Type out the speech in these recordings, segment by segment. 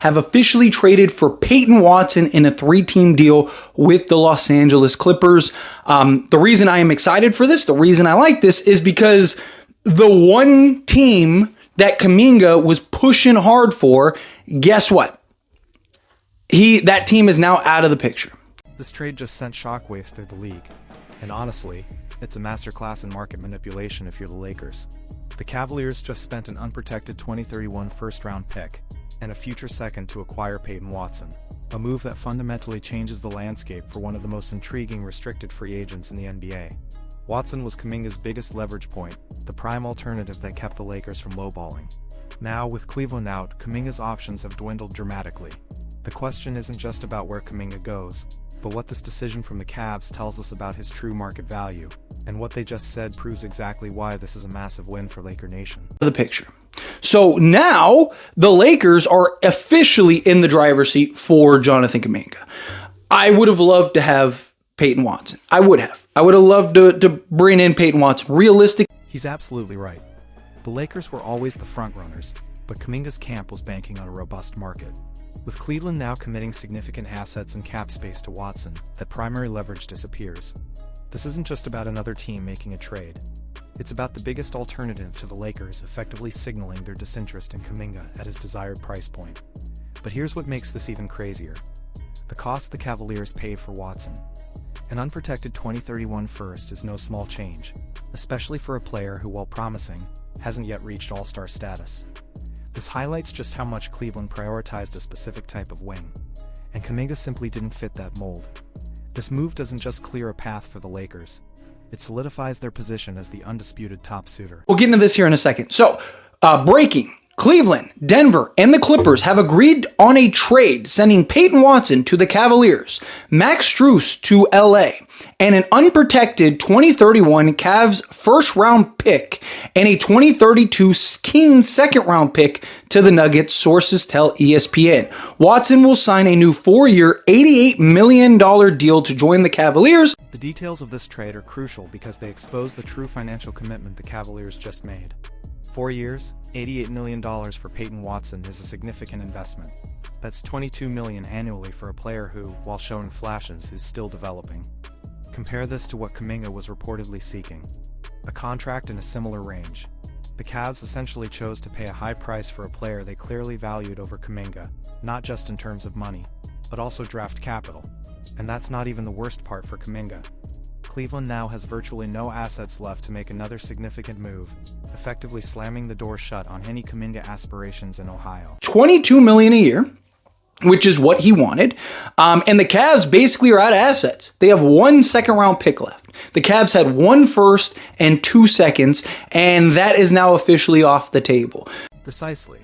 have officially traded for Peyton Watson in a 3-team deal with the Los Angeles Clippers. The reason I am excited for this, the reason I like this, is because the one team that Kuminga was pushing hard for, guess what? That team is now out of the picture. This trade just sent shockwaves through the league. And honestly, it's a masterclass in market manipulation if you're the Lakers. The Cavaliers just spent an unprotected 2031 first-round pick and a future second to acquire Peyton Watson, a move that fundamentally changes the landscape for one of the most intriguing restricted free agents in the NBA. Watson was Kuminga's biggest leverage point, the prime alternative that kept the Lakers from lowballing. Now, with Cleveland out, Kuminga's options have dwindled dramatically. The question isn't just about where Kuminga goes, but what this decision from the Cavs tells us about his true market value, and what they just said proves exactly why this is a massive win for Laker Nation. The picture. So now the Lakers are officially in the driver's seat for Jonathan Kuminga. I would have loved to have Peyton Watson. I would have loved to bring in Peyton Watson. Realistic. He's absolutely right. The Lakers were always the front runners, but Kuminga's camp was banking on a robust market. With Cleveland now committing significant assets and cap space to Watson, that primary leverage disappears. This isn't just about another team making a trade. It's about the biggest alternative to the Lakers effectively signaling their disinterest in Kuminga at his desired price point. But here's what makes this even crazier. The cost the Cavaliers pay for Watson. An unprotected 2031 first is no small change, especially for a player who, while promising, hasn't yet reached all-star status. This highlights just how much Cleveland prioritized a specific type of wing, and Kuminga simply didn't fit that mold. This move doesn't just clear a path for the Lakers, it solidifies their position as the undisputed top suitor. We'll get into this here in a second. So, breaking. Cleveland, Denver, and the Clippers have agreed on a trade sending Peyton Watson to the Cavaliers, Max Strus to LA, and an unprotected 2031 Cavs first-round pick and a 2032 Kings second-round pick to the Nuggets, sources tell ESPN. Watson will sign a new 4-year, $88 million deal to join the Cavaliers. The details of this trade are crucial because they expose the true financial commitment the Cavaliers just made. 4 years, $88 million for Peyton Watson is a significant investment. That's $22 million annually for a player who, while showing flashes, is still developing. Compare this to what Kuminga was reportedly seeking. A contract in a similar range. The Cavs essentially chose to pay a high price for a player they clearly valued over Kuminga, not just in terms of money, but also draft capital. And that's not even the worst part for Kuminga. Cleveland now has virtually no assets left to make another significant move, effectively slamming the door shut on any Kuminga aspirations in Ohio. $22 million a year, which is what he wanted. And the Cavs basically are out of assets. They have 1 second-round pick left. The Cavs had 1 first and 2 seconds, and that is now officially off the table. Precisely.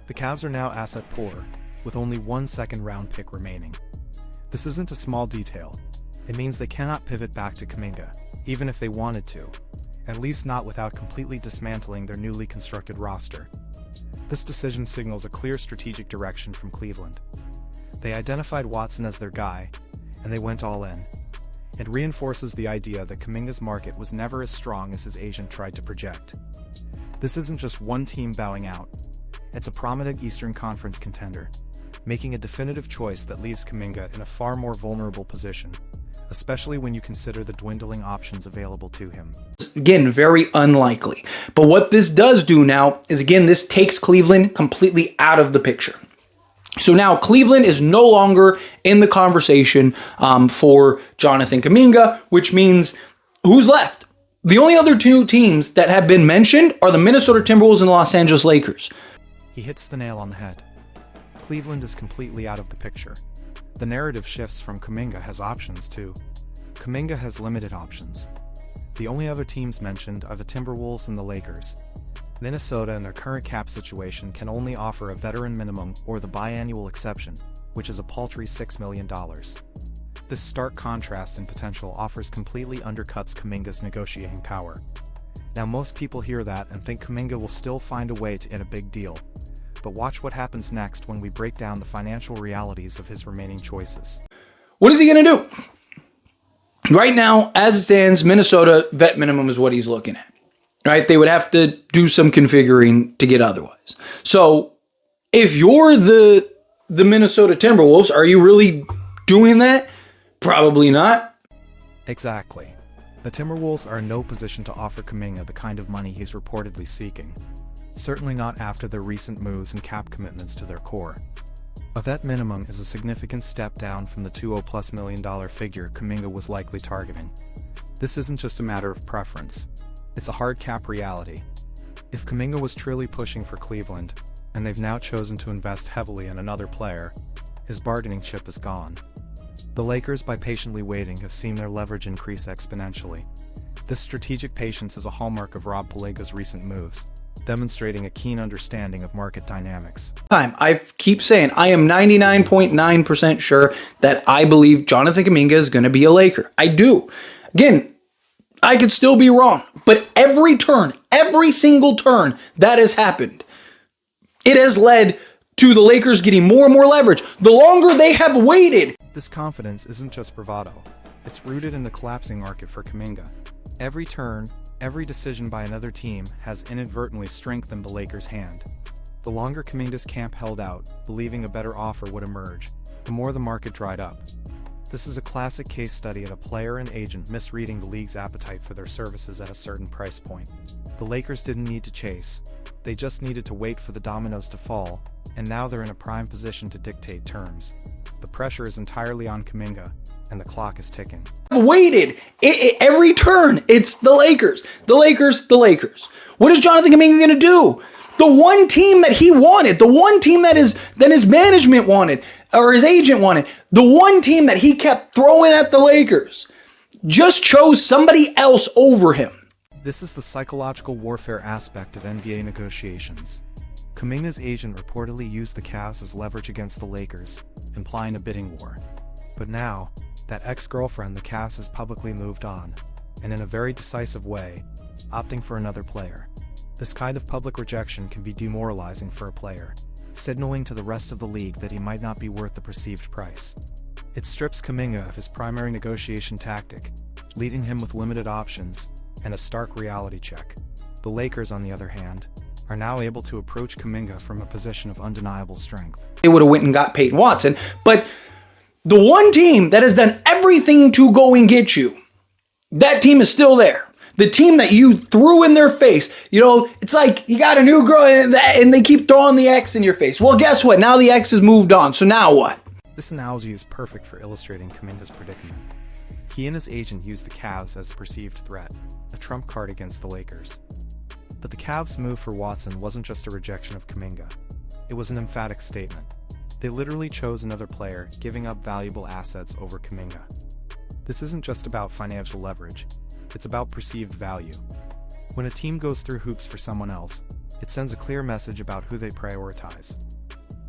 The Cavs are now asset poor, with only 1 second-round pick remaining. This isn't a small detail. It means they cannot pivot back to Kuminga, even if they wanted to, at least not without completely dismantling their newly constructed roster. This decision signals a clear strategic direction from Cleveland. They identified Watson as their guy, and they went all in. It reinforces the idea that Kuminga's market was never as strong as his agent tried to project. This isn't just one team bowing out. It's a prominent Eastern Conference contender, making a definitive choice that leaves Kuminga in a far more vulnerable position, especially when you consider the dwindling options available to him. Again, very unlikely. But what this does do now is, again, this takes Cleveland completely out of the picture. So now Cleveland is no longer in the conversation for Jonathan Kuminga, which means who's left? The only other 2 teams that have been mentioned are the Minnesota Timberwolves and the Los Angeles Lakers. He hits the nail on the head. Cleveland is completely out of the picture. The narrative shifts from Kuminga has options to Kuminga has limited options. The only other teams mentioned are the Timberwolves and the Lakers. Minnesota in their current cap situation can only offer a veteran minimum or the biannual exception, which is a paltry $6 million. This stark contrast in potential offers completely undercuts Kuminga's negotiating power. Now most people hear that and think Kuminga will still find a way to get a big deal. But watch what happens next when we break down the financial realities of his remaining choices. What is he going to do? Right now, as it stands, Minnesota vet minimum is what he's looking at. Right? They would have to do some configuring to get otherwise. So if you're the the Minnesota Timberwolves. Are you really doing that? Probably not. Exactly. The Timberwolves are in no position to offer Kuminga the kind of money he's reportedly seeking. Certainly not after their recent moves and cap commitments to their core. A vet minimum is a significant step down from the $20+ million figure Kuminga was likely targeting. This isn't just a matter of preference. It's a hard cap reality. If Kuminga was truly pushing for Cleveland, and they've now chosen to invest heavily in another player, his bargaining chip is gone. The Lakers, by patiently waiting, have seen their leverage increase exponentially. This strategic patience is a hallmark of Rob Pelinka's recent moves, demonstrating a keen understanding of market dynamics. I keep saying I am 99.9% sure that I believe Jonathan Kuminga is going to be a Laker. I do. Again, I could still be wrong, but every turn, every single turn that has happened, it has led to the Lakers getting more and more leverage. The longer they have waited. This confidence isn't just bravado. It's rooted in the collapsing market for Kuminga. Every turn, every decision by another team has inadvertently strengthened the Lakers' hand. The longer Kuminga's camp held out, believing a better offer would emerge, the more the market dried up. This is a classic case study of a player and agent misreading the league's appetite for their services at a certain price point. The Lakers didn't need to chase. They just needed to wait for the dominoes to fall, and now they're in a prime position to dictate terms. The pressure is entirely on Kuminga, and the clock is ticking. Waited every turn. It's the Lakers. The Lakers. The Lakers. What is Jonathan Kuminga going to do? The one team that he wanted, the one team that his management wanted, or his agent wanted, the one team that he kept throwing at the Lakers, just chose somebody else over him. This is the psychological warfare aspect of NBA negotiations. Kuminga's agent reportedly used the Cavs as leverage against the Lakers, implying a bidding war. But now, that ex-girlfriend, the Cavs, has publicly moved on, and in a very decisive way, opting for another player. This kind of public rejection can be demoralizing for a player, signaling to the rest of the league that he might not be worth the perceived price. It strips Kuminga of his primary negotiation tactic, leaving him with limited options and a stark reality check. The Lakers, on the other hand, are now able to approach Kuminga from a position of undeniable strength. They would have went and got Peyton Watson, but the one team that has done everything to go and get you, that team is still there. The team that you threw in their face, it's like you got a new girl and they keep throwing the X in your face. Well, guess what? Now the X has moved on, so now what? This analogy is perfect for illustrating Kuminga's predicament. He and his agent used the Cavs as a perceived threat, a trump card against the Lakers. But the Cavs' move for Watson wasn't just a rejection of Kuminga. It was an emphatic statement. They literally chose another player, giving up valuable assets over Kuminga. This isn't just about financial leverage. It's about perceived value. When a team goes through hoops for someone else, it sends a clear message about who they prioritize.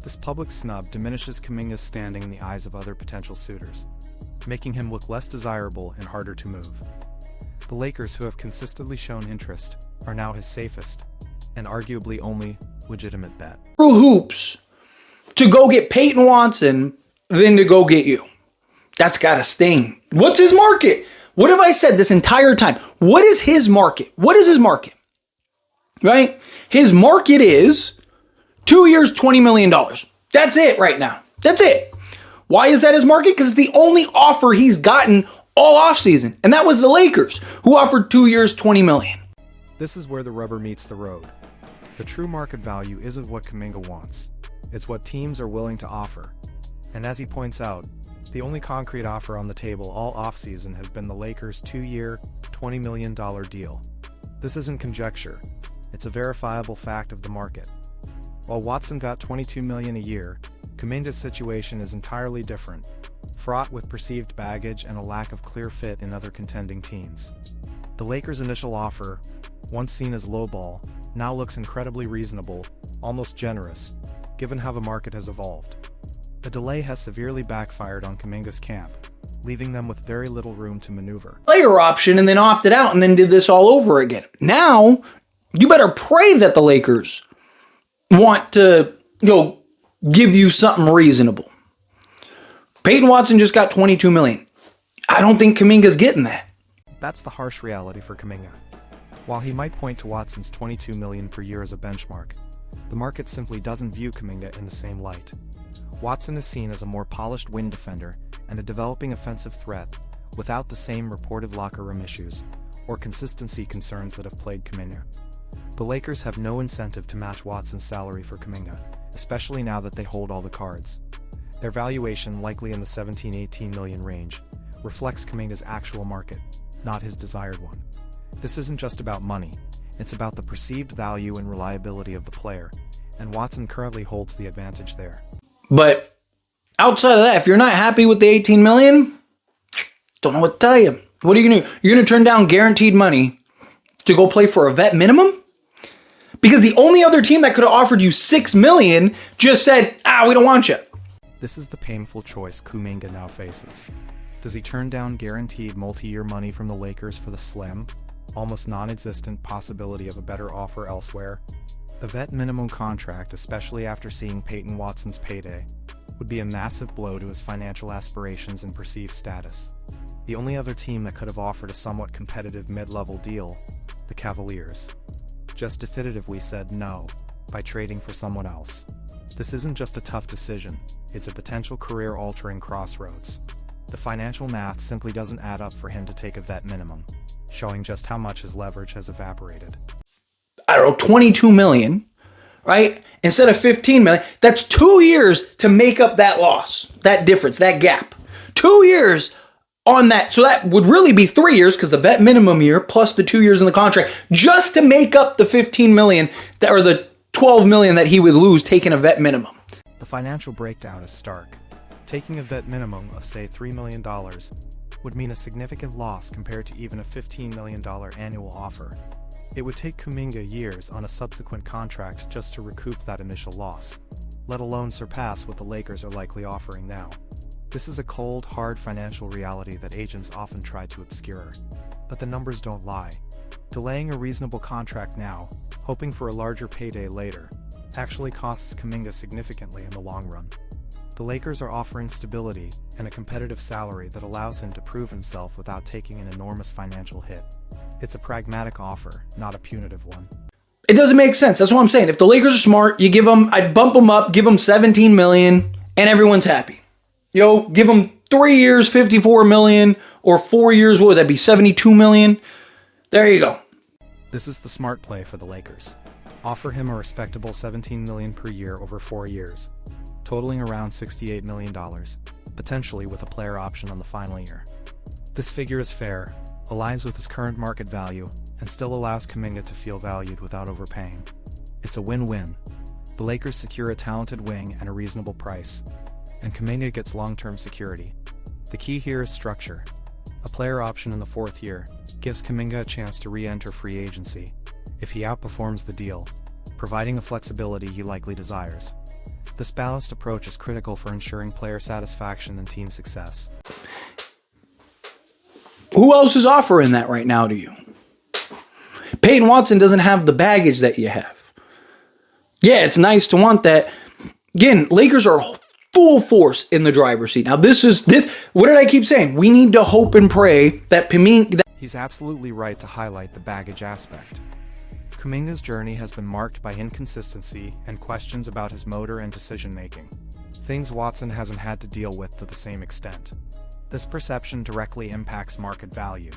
This public snub diminishes Kuminga's standing in the eyes of other potential suitors, making him look less desirable and harder to move. The Lakers, who have consistently shown interest, are now his safest, and arguably only, legitimate bet. Through hoops to go get Peyton Watson than to go get you. That's gotta sting. What's his market? What have I said this entire time? What is his market? What is his market? Right? His market is 2 years, $20 million. That's it right now. That's it. Why is that his market? Because it's the only offer he's gotten all offseason. And that was the Lakers, who offered 2 years, $20 million. This is where the rubber meets the road. The true market value isn't what Kuminga wants. It's what teams are willing to offer. And as he points out, the only concrete offer on the table all offseason has been the Lakers' 2-year, $20 million deal. This isn't conjecture. It's a verifiable fact of the market. While Watson got $22 million a year, Kuminga's situation is entirely different, fraught with perceived baggage and a lack of clear fit in other contending teams. The Lakers' initial offer, once seen as lowball, now looks incredibly reasonable, almost generous, given how the market has evolved. The delay has severely backfired on Kuminga's camp, leaving them with very little room to maneuver. Player option and then opted out and then did this all over again. Now, you better pray that the Lakers want to, give you something reasonable. Peyton Watson just got $22 million. I don't think Kuminga's getting that. That's the harsh reality for Kuminga. While he might point to Watson's $22 million per year as a benchmark, the market simply doesn't view Kuminga in the same light. Watson is seen as a more polished wing defender and a developing offensive threat, without the same reported locker room issues or consistency concerns that have plagued Kuminga. The Lakers have no incentive to match Watson's salary for Kuminga, especially now that they hold all the cards. Their valuation, likely in the 17-18 million range, reflects Kuminga's actual market, not his desired one. This isn't just about money, it's about the perceived value and reliability of the player, and Watson currently holds the advantage there. But outside of that, if you're not happy with the 18 million, don't know what to tell you. What are you going to do? You're going to turn down guaranteed money to go play for a vet minimum? Because the only other team that could have offered you 6 million just said, we don't want you. This is the painful choice Kuminga now faces. Does he turn down guaranteed multi-year money from the Lakers for the slim, almost non-existent possibility of a better offer elsewhere? A vet minimum contract, especially after seeing Peyton Watson's payday, would be a massive blow to his financial aspirations and perceived status. The only other team that could have offered a somewhat competitive mid-level deal, the Cavaliers, just definitively said no by trading for someone else. This isn't just a tough decision, it's a potential career-altering crossroads. The financial math simply doesn't add up for him to take a vet minimum, showing just how much his leverage has evaporated. 22 million, right? Instead of 15 million, that's 2 years to make up that loss, that difference, that gap. 2 years on that. So that would really be 3 years because the vet minimum year plus the 2 years in the contract just to make up the 15 million or the 12 million that he would lose taking a vet minimum. The financial breakdown is stark. Taking a vet minimum of, say, $3 million would mean a significant loss compared to even a $15 million annual offer. It would take Kuminga years on a subsequent contract just to recoup that initial loss, let alone surpass what the Lakers are likely offering now. This is a cold, hard financial reality that agents often try to obscure. But the numbers don't lie. Delaying a reasonable contract now, hoping for a larger payday later, actually costs Kuminga significantly in the long run. The Lakers are offering stability and a competitive salary that allows him to prove himself without taking an enormous financial hit. It's a pragmatic offer, not a punitive one. It doesn't make sense. That's what I'm saying. If the Lakers are smart, you give them, I'd bump them up, give them 17 million, and everyone's happy. Give them 3 years, 54 million, or 4 years, what would that be, 72 million? There you go. This is the smart play for the Lakers. Offer him a respectable $17 million per year over 4 years, totaling around $68 million, potentially with a player option on the final year. This figure is fair, aligns with his current market value, and still allows Kuminga to feel valued without overpaying. It's a win-win. The Lakers secure a talented wing at a reasonable price, and Kuminga gets long-term security. The key here is structure. A player option in the 4th year gives Kuminga a chance to re-enter free agency if he outperforms the deal, providing a flexibility he likely desires. This balanced approach is critical for ensuring player satisfaction and team success. Who else is offering that right now to you? Peyton Watson doesn't have the baggage that you have. Yeah, it's nice to want that. Again, Lakers are full force in the driver's seat. Now what did I keep saying? We need to hope and pray that Kuminga... He's absolutely right to highlight the baggage aspect. Kuminga's journey has been marked by inconsistency and questions about his motor and decision-making, things Watson hasn't had to deal with to the same extent. This perception directly impacts market value.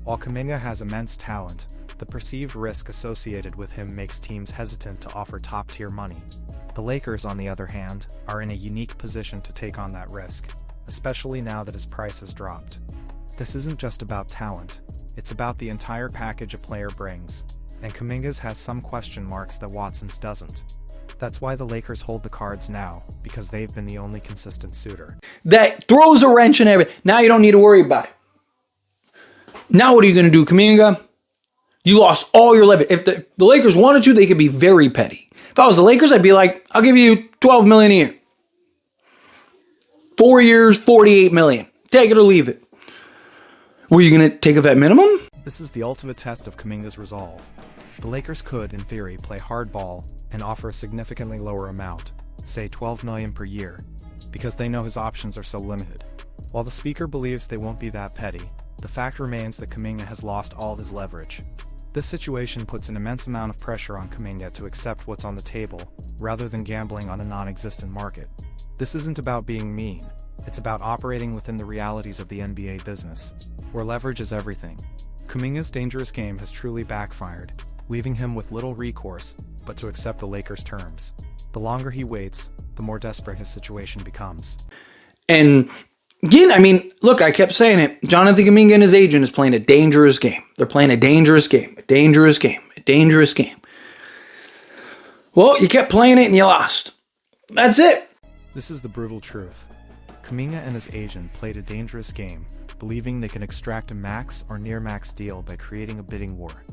While Kuminga has immense talent, the perceived risk associated with him makes teams hesitant to offer top-tier money. The Lakers, on the other hand, are in a unique position to take on that risk, especially now that his price has dropped. This isn't just about talent, it's about the entire package a player brings, and Kuminga's has some question marks that Watson's doesn't. That's why the Lakers hold the cards now, because they've been the only consistent suitor. That throws a wrench in everything. Now you don't need to worry about it. Now what are you going to do, Kuminga? You lost all your leverage. If the Lakers wanted to, they could be very petty. If I was the Lakers, I'd be like, I'll give you $12 million a year. 4 years, $48 million. Take it or leave it. Were you going to take a vet minimum? This is the ultimate test of Kuminga's resolve. The Lakers could, in theory, play hardball and offer a significantly lower amount, say $12 million per year, because they know his options are so limited. While the speaker believes they won't be that petty, the fact remains that Kuminga has lost all his leverage. This situation puts an immense amount of pressure on Kuminga to accept what's on the table, rather than gambling on a non-existent market. This isn't about being mean. It's about operating within the realities of the NBA business, where leverage is everything. Kuminga's dangerous game has truly backfired, leaving him with little recourse but to accept the Lakers' terms. The longer he waits, the more desperate his situation becomes. And again, I mean, look, I kept saying it. Jonathan Kuminga and his agent is playing a dangerous game. They're playing a dangerous game, a dangerous game, a dangerous game. Well, you kept playing it and you lost. That's it. This is the brutal truth. Kuminga and his agent played a dangerous game, believing they can extract a max or near max deal by creating a bidding war.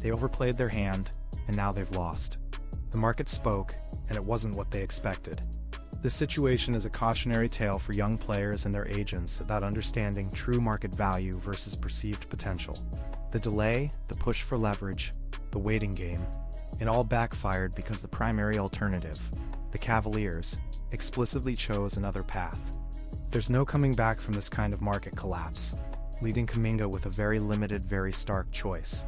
They overplayed their hand, and now they've lost. The market spoke, and it wasn't what they expected. This situation is a cautionary tale for young players and their agents about understanding true market value versus perceived potential. The delay, the push for leverage, the waiting game, it all backfired because the primary alternative, the Cavaliers, explicitly chose another path. There's no coming back from this kind of market collapse, leaving Kuminga with a very limited, very stark choice.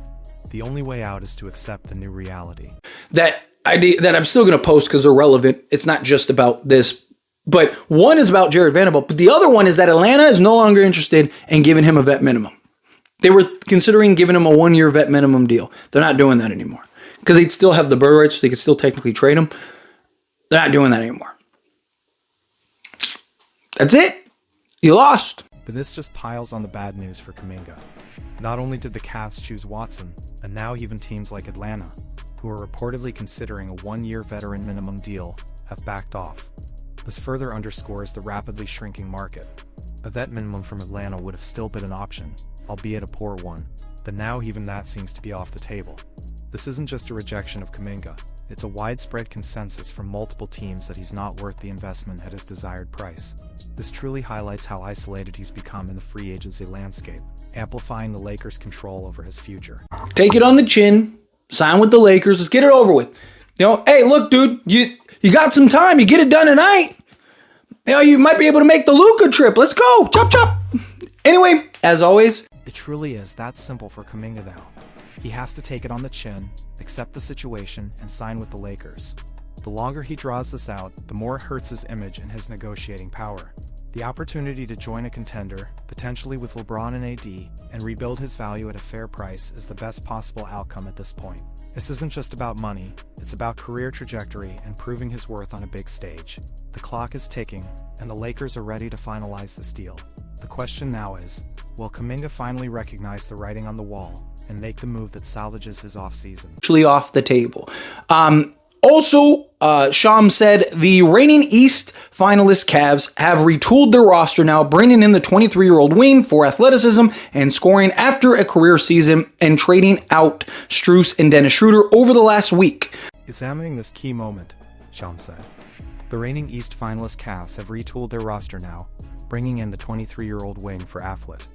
The only way out is to accept the new reality. That I'm still going to post because they're relevant. It's not just about this. But one is about Jared Vanderbilt. But the other one is that Atlanta is no longer interested in giving him a vet minimum. They were considering giving him a 1-year vet minimum deal. They're not doing that anymore. Because they'd still have the bird rights, so they could still technically trade him. They're not doing that anymore. That's it. You lost. But this just piles on the bad news for Kuminga. Not only did the Cavs choose Watson, and now even teams like Atlanta, who are reportedly considering a 1-year veteran minimum deal, have backed off. This further underscores the rapidly shrinking market. A vet minimum from Atlanta would have still been an option, albeit a poor one, but now even that seems to be off the table. This isn't just a rejection of Kuminga, it's a widespread consensus from multiple teams that he's not worth the investment at his desired price. This truly highlights how isolated he's become in the free agency landscape, amplifying the Lakers' control over his future. Take it on the chin, sign with the Lakers, let's get it over with. You know, hey, look, dude, you got some time, you get it done tonight. You know, you might be able to make the Luka trip. Let's go, chop chop. Anyway, as always, it truly is that simple for Kuminga now. He has to take it on the chin, accept the situation, and sign with the Lakers. The longer he draws this out, the more it hurts his image and his negotiating power. The opportunity to join a contender, potentially with LeBron and AD, and rebuild his value at a fair price is the best possible outcome at this point. This isn't just about money, it's about career trajectory and proving his worth on a big stage. The clock is ticking, and the Lakers are ready to finalize this deal. The question now is, will Kuminga finally recognize the writing on the wall and make the move that salvages his offseason? Actually off the table. Also, Sham said the reigning East finalist Cavs have retooled their roster now, bringing in the 23-year-old wing for athleticism and scoring after a career season and trading out Strus and Dennis Schroeder over the last week. Examining this key moment, Sham said, the reigning East finalist Cavs have retooled their roster now, bringing in the 23-year-old wing for athlete.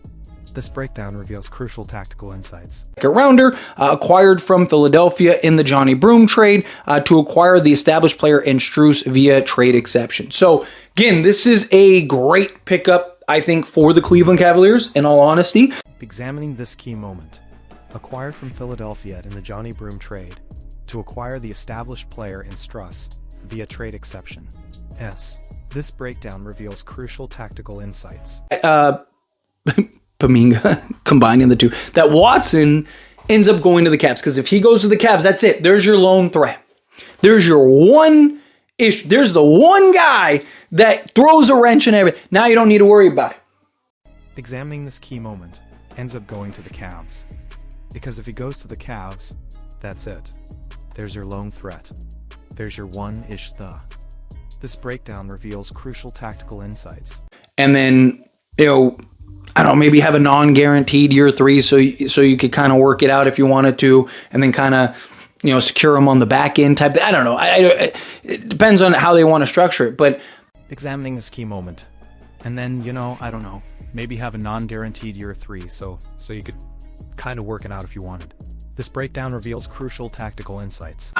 This breakdown reveals crucial tactical insights. A rounder acquired from Philadelphia in the Johnny Broom trade to acquire the established player in Strus via trade exception. So again, this is a great pickup, I think, for the Cleveland Cavaliers, in all honesty. Examining this key moment, acquired from Philadelphia in the Johnny Broom trade to acquire the established player in Strus via trade exception. This breakdown reveals crucial tactical insights. Kuminga, combining the two, that Watson ends up going to the Cavs. Because if he goes to the Cavs, that's it. There's your lone threat. There's your one issue. There's the one guy that throws a wrench in everything. Now you don't need to worry about it. Examining this key moment, ends up going to the Cavs. Because if he goes to the Cavs, that's it. There's your lone threat. There's your one-ish the. This breakdown reveals crucial tactical insights. And then, you know, I don't know, maybe have a non-guaranteed year 3 so you could kind of work it out if you wanted to, and then kind of, you know, secure them on the back end type. I don't know. It depends on how they want to structure it. But examining this key moment, and then, you know, I don't know, maybe have a non-guaranteed year 3 so you could kind of work it out if you wanted. This breakdown reveals crucial tactical insights.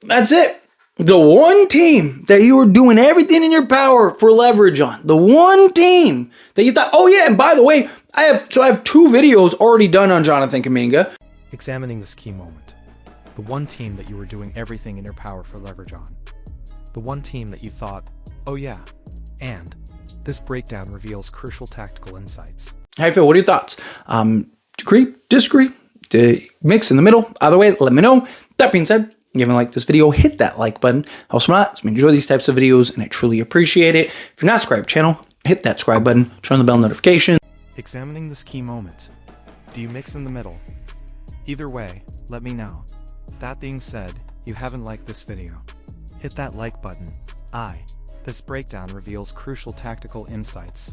That's it. The one team that you were doing everything in your power for leverage on. The one team that you thought, oh yeah, and by the way, I have 2 videos already done on Jonathan Kuminga. Examining this key moment. The one team that you were doing everything in your power for leverage on. The one team that you thought, Oh yeah, and this breakdown reveals crucial tactical insights. How you feel? What are your thoughts? Agree? Disagree? Mix in the middle? Either way, let me know. That being said, if you haven't liked this video, hit that like button. Helps me a lot. I enjoy these types of videos, and I truly appreciate it. If you're not subscribed to the channel, hit that subscribe button. Turn on the bell notification. Examining this key moment. Do you mix in the middle? Either way, let me know. That being said, you haven't liked this video. Hit that like button. This breakdown reveals crucial tactical insights.